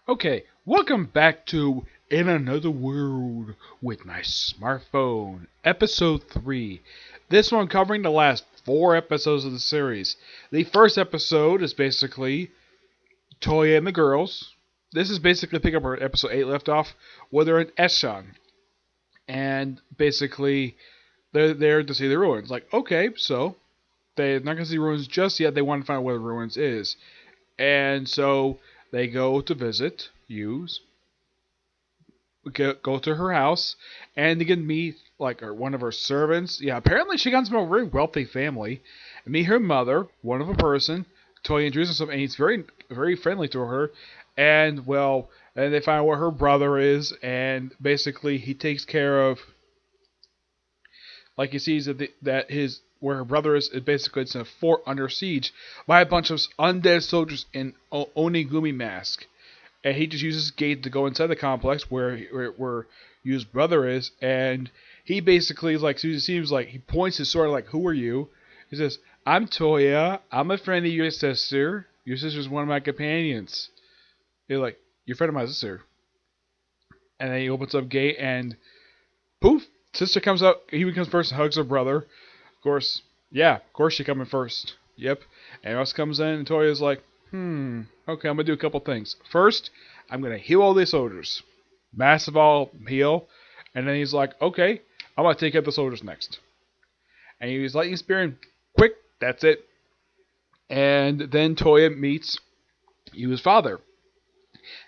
Okay, welcome back to In Another World with my smartphone, episode 3. This one covering the last 4 episodes of the series. The first episode is basically Toya and the girls. This is basically pick up where episode 8 left off, where they're in Eshan. And basically, they're there to see the ruins. Like, okay, so they're not going to see ruins just yet. They want to find out where the ruins is. And so they go to visit, use, go to her house, and you can meet like one of her servants. Yeah, apparently she comes from a very wealthy family. And meet her mother, one of a person. Toya introduces himself, and he's very friendly to her. And well, and they find out where her brother is, and basically he takes care of. Like he sees that his where her brother is basically it's a fort under siege by a bunch of undead soldiers in onigumi mask. And he just uses gate to go inside the complex where Yu's brother is, and he basically like so he seems like he points his sword like, "Who are you?" He says, "I'm Toya. I'm a friend of your sister. Your sister's one of my companions." He's like, "You're a friend of my sister." And then he opens up gate, and poof, sister comes out. He comes first and hugs her brother. Of course, yeah, of course she coming first. Yep. And Russ comes in, and Toya's like, okay, I'm gonna do a couple things. First, I'm gonna heal all these soldiers. Massive all heal. And then he's like, okay, I'm gonna take out the soldiers next. And he's lightning spear quick, that's it. And then Toya meets Yu's father.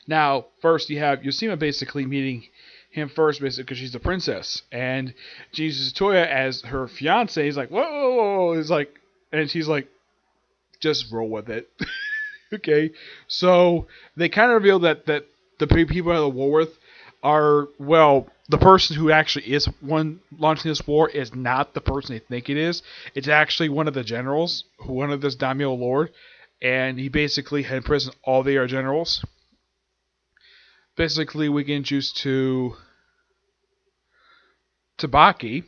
Now, first you have Yosima basically meeting him first, basically because she's the princess, and she uses Toya as her fiance. He's like, whoa, he's like, and she's like, just roll with it. Okay, so they kind of reveal that the people at the war with are, well, the person who actually is one launching this war is not the person they think it is. It's actually one of the generals, one of this daimyo lord, and he basically had imprisoned all the other generals. Basically, we get introduced to Tabaki,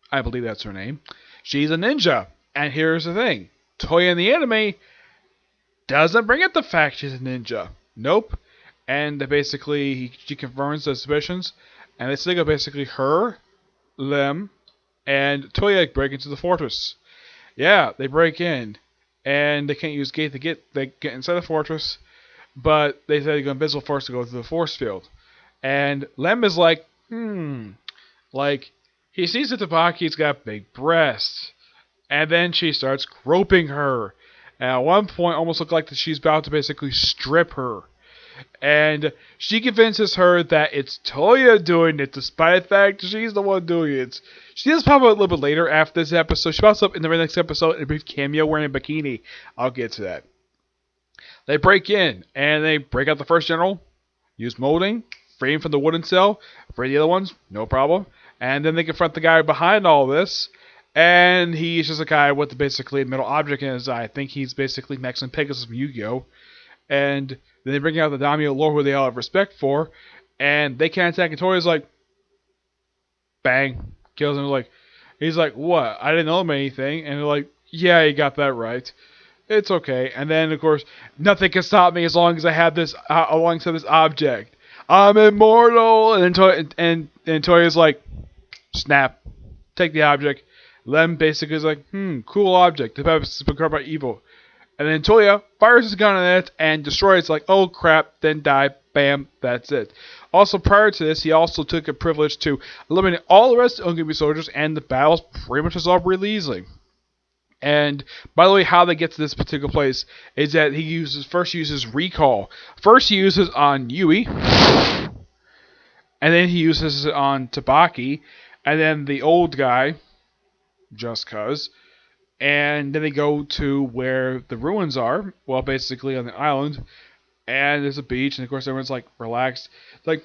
I believe that's her name. She's a ninja, and here's the thing: Toya in the anime doesn't bring up the fact she's a ninja. Nope. And basically, she confirms the suspicions, and they still basically her, Lem, and Toya break into the fortress. Yeah, they break in, and they can't use gate to they get inside the fortress, but they say they go invisible first to go through the force field. And Lem is like, like he sees that Tabaki's got big breasts, and then she starts groping her. And at one point, almost looked like that she's about to basically strip her. And she convinces her that it's Toya doing it, despite the fact she's the one doing it. She does pop up a little bit later after this episode. She pops up in the very next episode in a brief cameo wearing a bikini. I'll get to that. They break in, and they break out the first general, use molding, free him from the wooden cell, free the other ones, no problem. And then they confront the guy behind all this, and he's just a guy with basically a metal object in his eye. I think he's basically Mexican Pegasus from Yu-Gi-Oh! And then they bring out the daimyo lord who they all have respect for, and they can't attack. And Tori's like, bang, kills him. He's like, what? I didn't owe him anything. And they're like, yeah, you got that right. It's okay. And then of course, nothing can stop me as long as I have this alongside this object. I'm immortal. And then Toya's like, snap, take the object. Lem basically is like, cool object. The purpose is become by evil. And then Toya fires his gun at it and destroys it. It's like, oh crap, then die. Bam, that's it. Also, prior to this, he also took a privilege to eliminate all the rest of the Ungumi soldiers, and the battles pretty much resolved really easily. And by the way, how they get to this particular place is that he uses recall. First, he uses on Yui, and then he uses it on Tabaki, and then the old guy, just cause. And then they go to where the ruins are, well, basically on the island, and there's a beach, and of course everyone's like relaxed. It's like,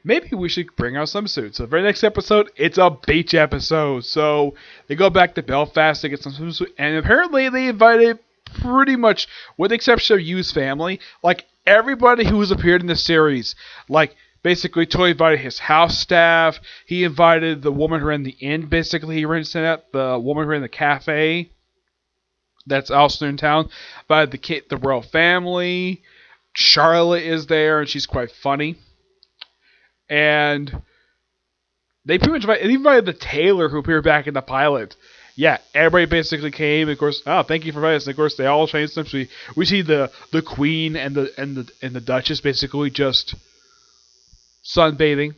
maybe we should bring our swimsuits. So the very next episode, it's a beach episode. So they go back to Belfast to get some swimsuits, and apparently they invited pretty much, with the exception of Yu's family, like everybody who has appeared in the series. Like, basically, Toy invited his house staff. He invited the woman who ran the inn. Basically, he ran the woman who ran the cafe. That's also in town. Invited the royal family. Charlotte is there, and she's quite funny. And they pretty much invited the tailor who appeared back in the pilot. Yeah, everybody basically came. Of course, oh, thank you for inviting us. And of course, they all changed them. So we see the queen and the duchess basically just sunbathing.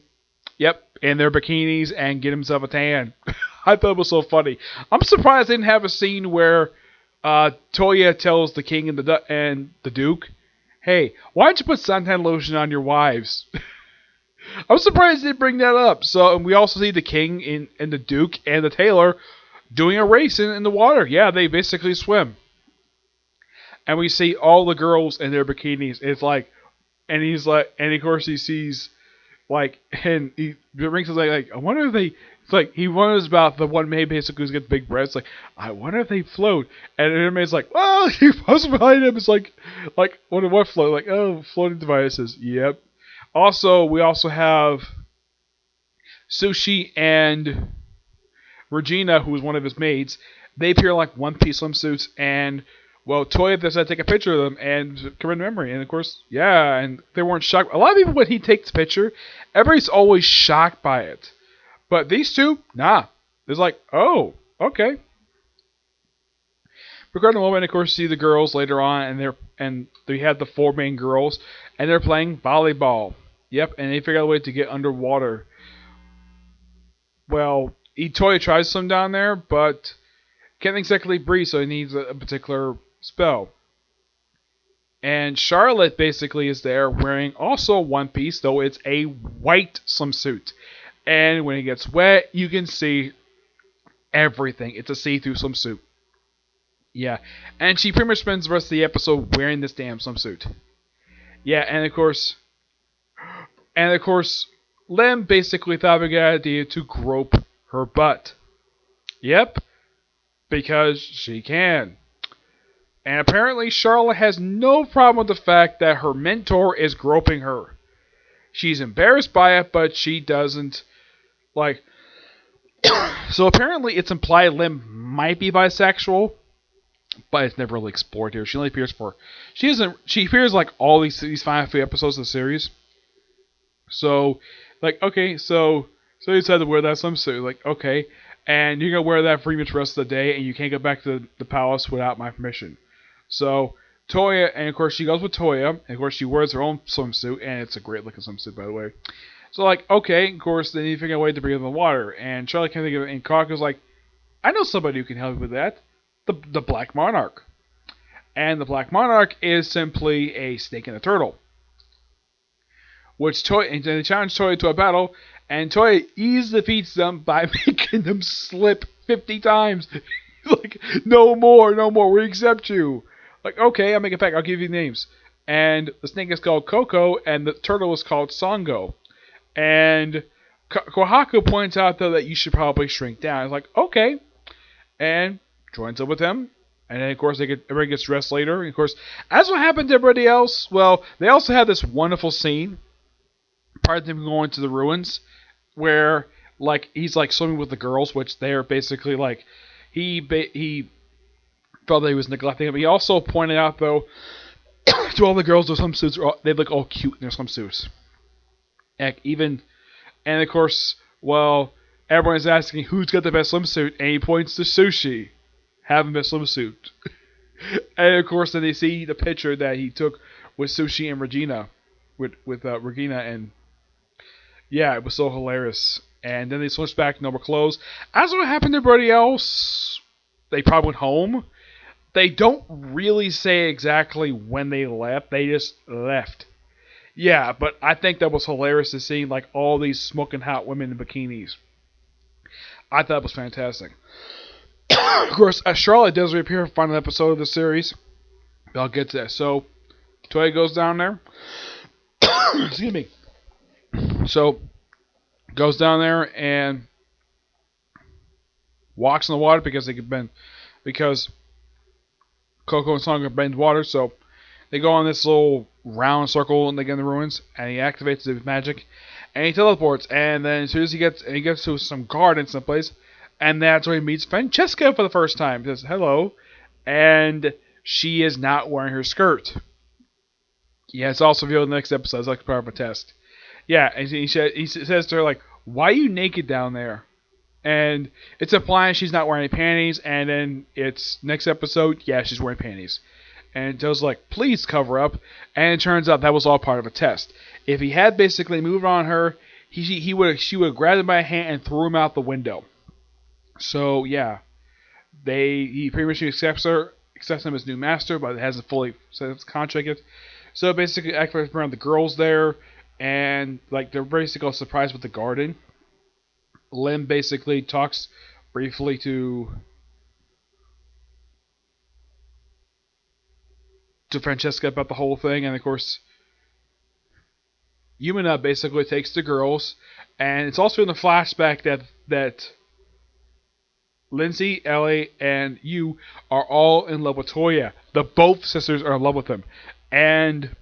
Yep, in their bikinis and get himself a tan. I thought it was so funny. I'm surprised they didn't have a scene where Toya tells the king and the duke, "Hey, why don't you put suntan lotion on your wives?" I'm surprised they didn't bring that up. So, and we also see the king and the duke and the tailor doing a race in the water. Yeah, they basically swim. And we see all the girls in their bikinis. It's like, and he's like, and of course he sees, like, and he brings us like, I wonder if they, it's like, he wonders about the one maid basically who's got big breasts. Like, I wonder if they float. And everybody's like, oh, he posts behind him. It's like, what float? Like, oh, floating devices. Yep. Also, we also have Sushi and Regina, who is one of his maids. They appear like one-piece swimsuits, and well, Toya decided to take a picture of them and commit memory. And of course, yeah, and they weren't shocked. A lot of people, when he takes a picture, everybody's always shocked by it. But these two, nah. It's like, oh, okay. Regarding the moment, of course, see the girls later on, and they had the four main girls, and they're playing volleyball. Yep, and they figure out a way to get underwater. Well, Toya tries some down there, but can't exactly breathe, so he needs a particular spell. And Charlotte basically is there wearing also one piece, though it's a white swimsuit. And when it gets wet, you can see everything. It's a see-through swimsuit. Yeah, and she pretty much spends the rest of the episode wearing this damn swimsuit. Yeah, and of course, Lem basically thought of a good idea to grope her butt. Yep, because she can. And apparently Charlotte has no problem with the fact that her mentor is groping her. She's embarrassed by it, but she doesn't like. So apparently it's implied Lem might be bisexual, but it's never really explored here. She only appears for she appears like all these final few episodes of the series. So, like, okay, so you decided to wear that swimsuit, like, okay, and you're gonna wear that pretty much the rest of the day, and you can't go back to the palace without my permission. So Toya, and of course she goes with Toya, and of course she wears her own swimsuit, and it's a great looking swimsuit, by the way. So like, okay, of course they need to figure out a way to bring it in the water, and Charlie can't think of it, and Kaka's like, I know somebody who can help you with that, the Black Monarch. And the Black Monarch is simply a snake and a turtle. Which Toya, and they challenge Toya to a battle, and Toya easily defeats them by making them slip 50 times. He's like, no more, we accept you. Like, okay, I'll make it back, I'll give you names. And the snake is called Coco, and the turtle is called Songo. And Kohaku points out, though, that you should probably shrink down. He's like, okay. And joins up with him. And then, of course, everybody gets dressed later. And, of course, as what happened to everybody else, well, they also had this wonderful scene, part of them going to the ruins, where, like, he's, like, swimming with the girls, which they're basically, like, he felt that he was neglecting them. But he also pointed out, though, to all the girls, their swimsuits, they look all cute in their swimsuits. And of course, well, everyone's asking who's got the best swimsuit, and he points to Sushi having the best swimsuit. And of course, then they see the picture that he took with Sushi and Regina, with Regina, and yeah, it was so hilarious. And then they switched back to normal clothes. As what happened to everybody else, they probably went home. They don't really say exactly when they left. They just left. Yeah, but I think that was hilarious to see, like, all these smoking hot women in bikinis. I thought it was fantastic. Of course, Charlotte does reappear in the final episode of the series. I'll get to that. So, Toya goes down there. Excuse me. So, goes down there and walks in the water because Coco and Song have been in water, so they go on this little round circle and they get in the ruins, and he activates his magic, and he teleports, and then as soon as he gets to some garden someplace, and that's where he meets Francesca for the first time. He says hello, and she is not wearing her skirt. Yeah, it's also revealed in the next episode. It's like part of a test. Yeah, and he says to her, like, why are you naked down there? And it's implying she's not wearing any panties, and then it's next episode, yeah, she's wearing panties. And Joe's like, please cover up. And it turns out that was all part of a test. If he had basically moved on her, she would have grabbed him by a hand and threw him out the window. So yeah, he pretty much accepts him as new master, but it hasn't fully set its contract yet. So basically, activates around the girls there, and like they're basically surprised with the garden. Lim basically talks briefly to Francesca about the whole thing, and of course, Yumina basically takes the girls, and it's also in the flashback that Lindsay, Ellie, and you are all in love with Toya. The both sisters are in love with him, and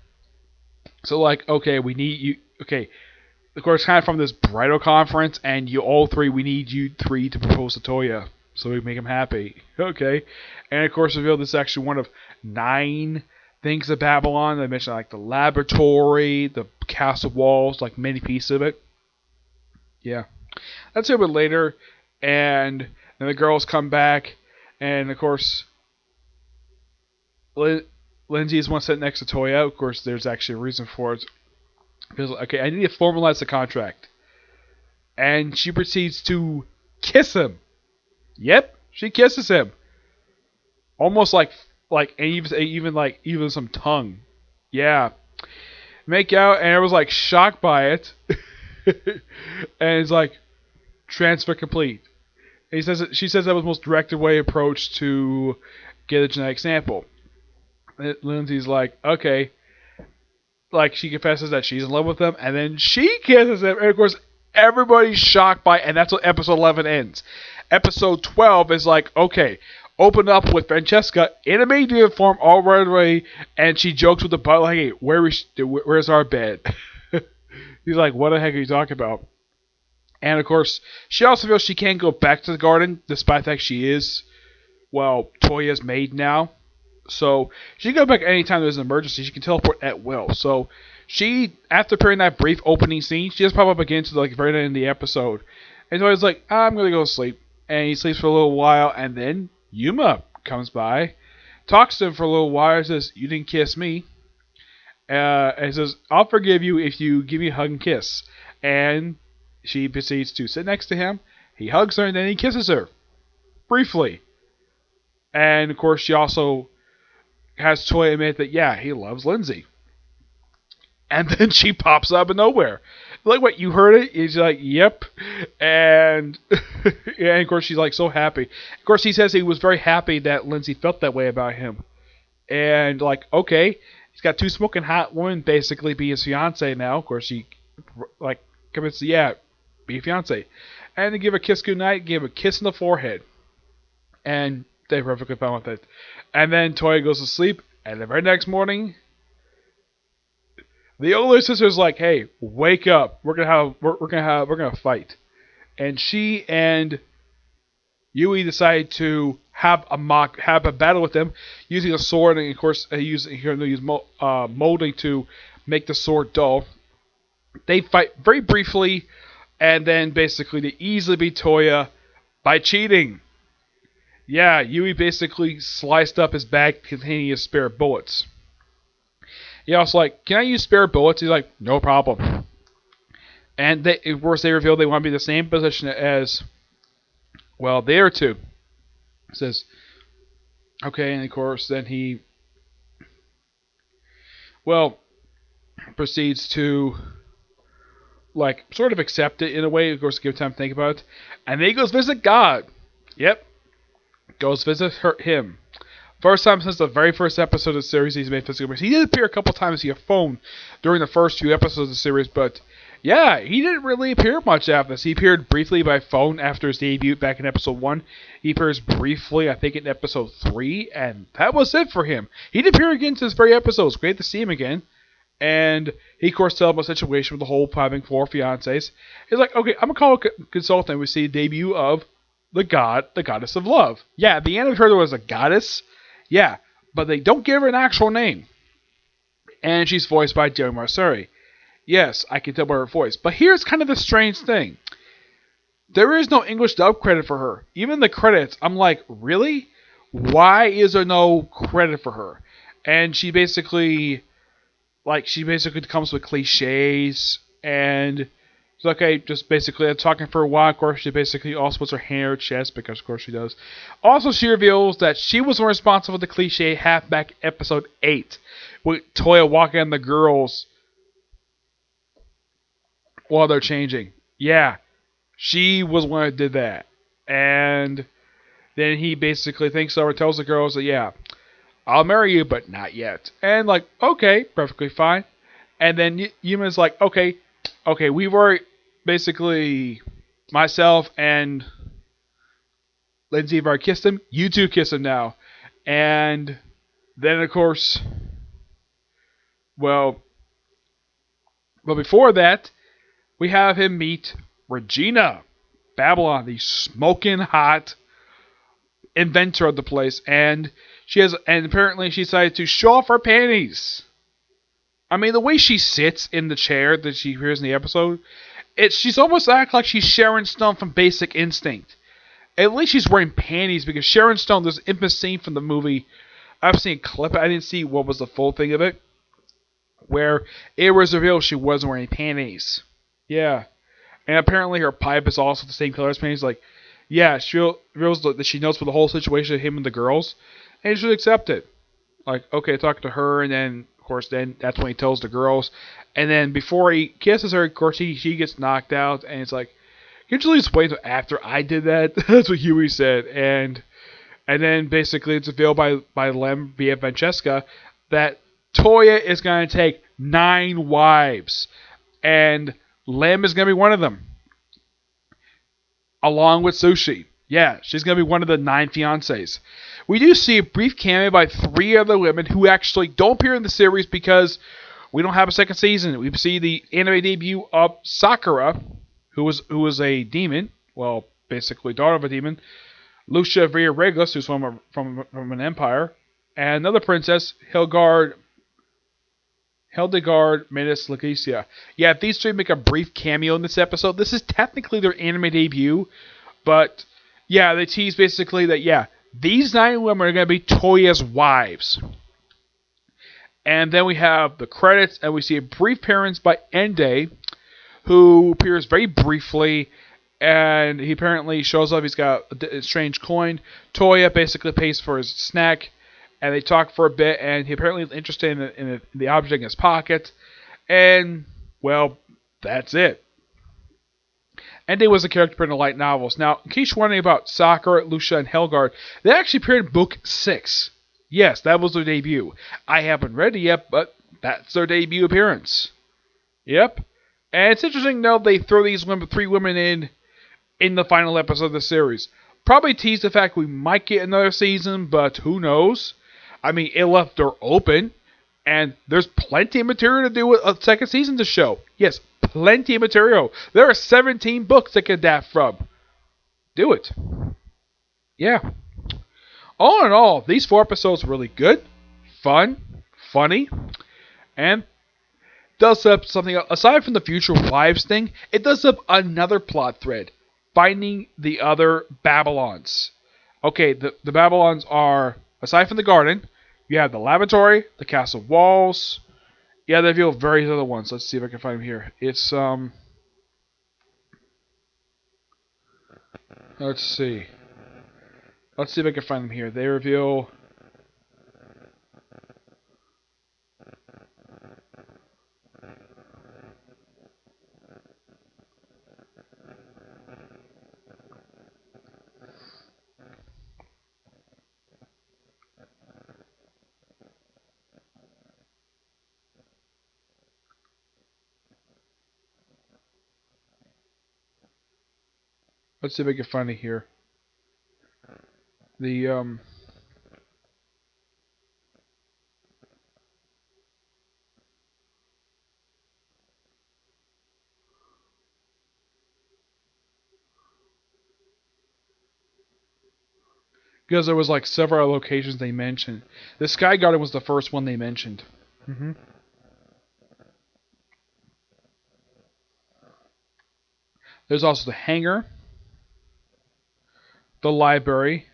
so like, okay, we need you. Okay, of course, kind of from this bridal conference, and you all three, we need you three to propose to Toya, so we make him happy. Okay, and of course, reveal this is actually one of 9 things of Babylon. They mentioned like the laboratory, the castle walls, like many pieces of it. Yeah, that's a bit later, and then the girls come back, and of course, Lindsay is one sitting next to Toya. Of course, there's actually a reason for it. Because, okay, I need to formalize the contract. And she proceeds to kiss him. Yep, she kisses him. Almost and even some tongue. Yeah. Make out, and I was like shocked by it. And it's like, transfer complete. And she says that was the most directed way approach to get a genetic sample. And Lindsay's like, okay. Like, she confesses that she's in love with him, and then she kisses him, and of course, everybody's shocked by it, and that's what episode 11 ends. Episode 12 is like, okay, open up with Francesca in a media form all right away, and she jokes with the butler, hey, where's our bed? He's like, what the heck are you talking about? And of course, she also feels she can't go back to the garden, despite the fact she is, well, Toya's maid now. So she can go back anytime there's an emergency. She can teleport at will. So she, after appearing that brief opening scene, she just pop up again to the very end of the episode. And so he's like, I'm gonna go to sleep. And he sleeps for a little while, and then Yuma comes by, talks to him for a little while, and says, you didn't kiss me. And he says, I'll forgive you if you give me a hug and kiss. And she proceeds to sit next to him. He hugs her, and then he kisses her. Briefly. And of course, she also has Toya admit that, yeah, he loves Lindsay. And then she pops up out of nowhere. Like, what, you heard it? He's like, yep. And, yeah, and of course, she's like so happy. Of course, he says he was very happy that Lindsay felt that way about him. And, like, okay, he's got 2 smoking hot women basically be his fiance now. Of course, she, like, commits to, yeah, be a fiance. And they give a kiss goodnight, give a kiss on the forehead. And they're perfectly fine with it. And then Toya goes to sleep, and the very next morning, the older sister's like, "Hey, wake up! We're gonna fight." And she and Yui decide to have a battle with them using a sword, and of course, they use molding to make the sword dull. They fight very briefly, and then basically they easily beat Toya by cheating. Yeah, Yui basically sliced up his bag containing his spare bullets. He also like, can I use spare bullets? He's like, no problem. And of course they reveal they want to be the same position as, well, they are too. He says, okay, and of course then he, well, proceeds to, like, sort of accept it in a way, of course, give time to think about it. And then he goes visit God. Yep. Goes visit him. First time since the very first episode of the series he's made physical appearance. He did appear a couple times via phone during the first few episodes of the series, but yeah, he didn't really appear much after this. He appeared briefly by phone after his debut back in episode 1. He appears briefly, I think, in episode 3, and that was it for him. He did appear again to this very episode. It was great to see him again. And he, of course, tells him a situation with the whole having 4 fiancés. He's like, okay, I'm going to call a consultant. We see the debut of the goddess of love. Yeah, the anime heard there was a goddess. Yeah, but they don't give her an actual name. And she's voiced by Jerry Marsuri. Yes, I can tell by her voice. But here's kind of the strange thing. There is no English dub credit for her. Even the credits, I'm like, really? Why is there no credit for her? And she basically comes with cliches, and it's okay, just basically talking for a while. Of course, she basically also puts her hand in her chest, because of course she does. Also, she reveals that she was responsible for the cliche halfback episode 8, with Toya walking on the girls while they're changing. Yeah, she was the one who did that. And then he basically thinks over, tells the girls that, yeah, I'll marry you, but not yet. And like, okay, perfectly fine. And then Yuma's like, okay, we've already basically myself and Lindsay have already kissed him. You two kiss him now. And then of course, well, but before that, we have him meet Regina Babylon, the smoking hot inventor of the place, and apparently she decided to show off her panties. I mean, the way she sits in the chair that she appears in the episode, she's almost act like she's Sharon Stone from Basic Instinct. At least she's wearing panties, because Sharon Stone, there's an infamous scene from the movie. I've seen a clip. I didn't see what was the full thing of it, where it was revealed she wasn't wearing panties. Yeah, and apparently her pipe is also the same color as panties. Like, yeah, she reveals that she knows for the whole situation of him and the girls, and she'll accept it. Like, okay, talk to her, and then of course, then that's when he tells the girls, and then before he kisses her, of course, she gets knocked out, and it's like, usually just wait until after I did that. That's what Huey said, and then basically it's revealed by Lem via Francesca that Toya is going to take 9 wives, and Lem is going to be one of them, along with Sushi. Yeah, she's going to be one of the 9 fiancés. We do see a brief cameo by 3 other women who actually don't appear in the series because we don't have a second season. We see the anime debut of Sakura, who was a demon, well, basically daughter of a demon. Lucia Via Regis, who's from an empire, and another princess, Hildegard Menace Laetitia. Yeah, if these 3 make a brief cameo in this episode, this is technically their anime debut, but yeah, they tease basically that, yeah, these 9 women are going to be Toya's wives. And then we have the credits, and we see a brief appearance by Ende, who appears very briefly, and he apparently shows up. He's got a strange coin. Toya basically pays for his snack, and they talk for a bit, and he apparently is interested in the object in his pocket, and, well, that's it. Ende was a character in the light novels. Now, in case you're wondering about Sakura, Lucia, and Helgard, they actually appeared in Book 6. Yes, that was their debut. I haven't read it yet, but that's their debut appearance. Yep. And it's interesting, though, they throw these 3 women in the final episode of the series. Probably tease the fact we might get another season, but who knows? I mean, it left door open, and there's plenty of material to do with a second season to show. Yes, plenty of material. There are 17 books that can adapt from. Do it. Yeah. All in all, these 4 episodes were really good, fun, funny, and does up something aside from the future wives thing. It does up another plot thread, finding the other Babylons. Okay, the Babylons are, aside from the garden, you have the laboratory, the castle walls. Yeah, they reveal various other ones. Let's see if I can find them here. It's let's see. Let's see if I can find them here. They reveal. Let's see if I can find it here. The because there was like several locations they mentioned. The Sky Garden was the first one they mentioned. There's also the hangar, the library,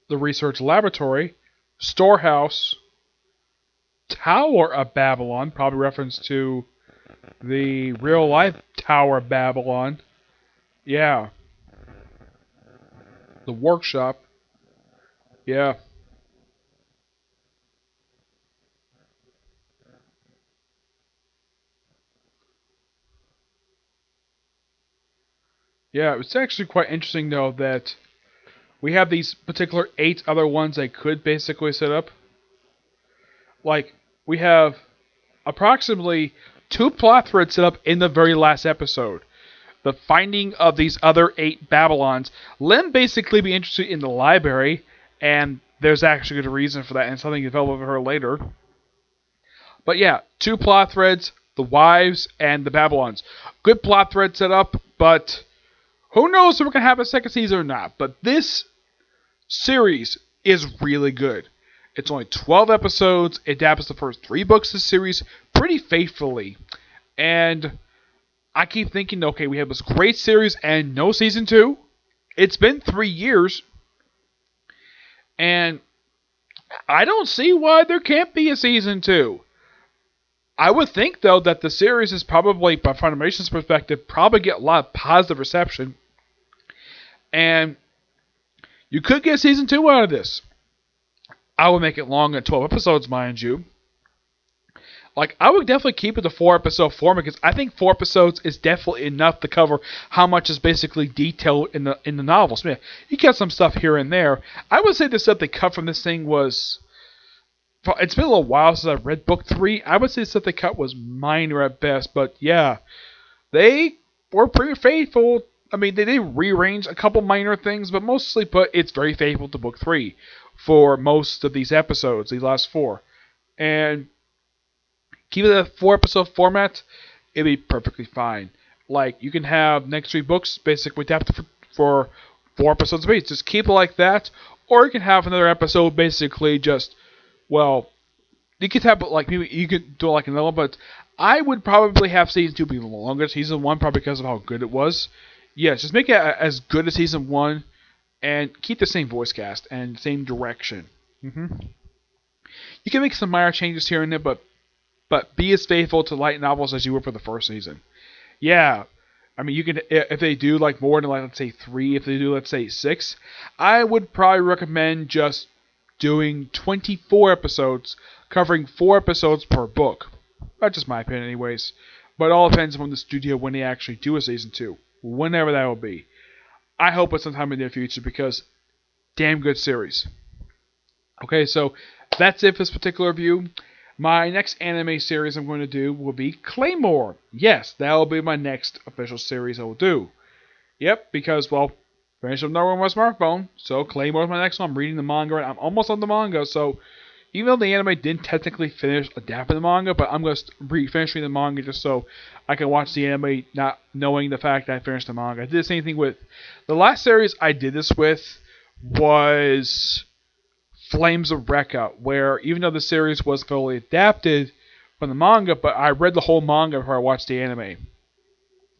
the research laboratory, storehouse, Tower of Babylon, probably reference to the real life Tower of Babylon. Yeah. The workshop. Yeah. Yeah, it's actually quite interesting though that we have these particular 8 other ones they could basically set up. Like, we have approximately 2 plot threads set up in the very last episode. The finding of these other 8 Babylons. Lim basically be interested in the library, and there's actually a good reason for that, and something developed with her later. But yeah, 2 plot threads, the wives and the Babylons. Good plot thread set up, but who knows if we're going to have a second season or not. But this series is really good. It's only 12 episodes. It adapts the first 3 books of the series pretty faithfully. And I keep thinking, okay, we have this great series and no season 2. It's been 3 years. And I don't see why there can't be a season 2. I would think, though, that the series is probably, by Funimation's perspective, probably get a lot of positive reception. And you could get season 2 out of this. I would make it long at 12 episodes, mind you. Like, I would definitely keep it to 4-episode format because I think 4 episodes is definitely enough to cover how much is basically detailed in the novels. I mean, you get some stuff here and there. I would say the stuff they cut from this thing was... It's been a little while since I've read book 3. I would say the stuff they cut was minor at best, but yeah, they were pretty faithful. I mean, they did rearrange a couple minor things, but it's very faithful to book 3 for most of these episodes, these last 4. And keep it a 4-episode format, it'll be perfectly fine. Like, you can have next 3 books basically adapted for 4 episodes a piece. Just keep it like that. Or you can have another episode basically just, well, you could have, like, maybe you could do like another one, but I would probably have season 2 be longer than season 1, probably because of how good it was. Yeah, just make it as good as season 1, and keep the same voice cast and same direction. You can make some minor changes here and there, but be as faithful to light novels as you were for the first season. Yeah, I mean, you can, if they do like more than, like, let's say 3, if they do, let's say 6, I would probably recommend just doing 24 episodes, covering 4 episodes per book. That's just my opinion anyways. But it all depends on the studio when they actually do a season 2. Whenever that will be. I hope it's sometime in the near future because damn good series. Okay, so that's it for this particular review. My next anime series I'm going to do will be Claymore. Yes, that will be my next official series I will do. Yep, because, well, finished up Nowhere on my smartphone, so Claymore is my next one. I'm reading the manga right. I'm almost on the manga, so even though the anime didn't technically finish adapting the manga, but I'm going to finish reading the manga just so I can watch the anime not knowing the fact that I finished the manga. I did the same thing with the last series I did this with was Flames of Recca, where even though the series was fully adapted from the manga, but I read the whole manga before I watched the anime.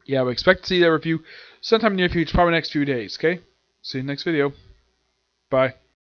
Yeah, we expect to see that review sometime in the near future, probably next few days, okay? See you in the next video. Bye.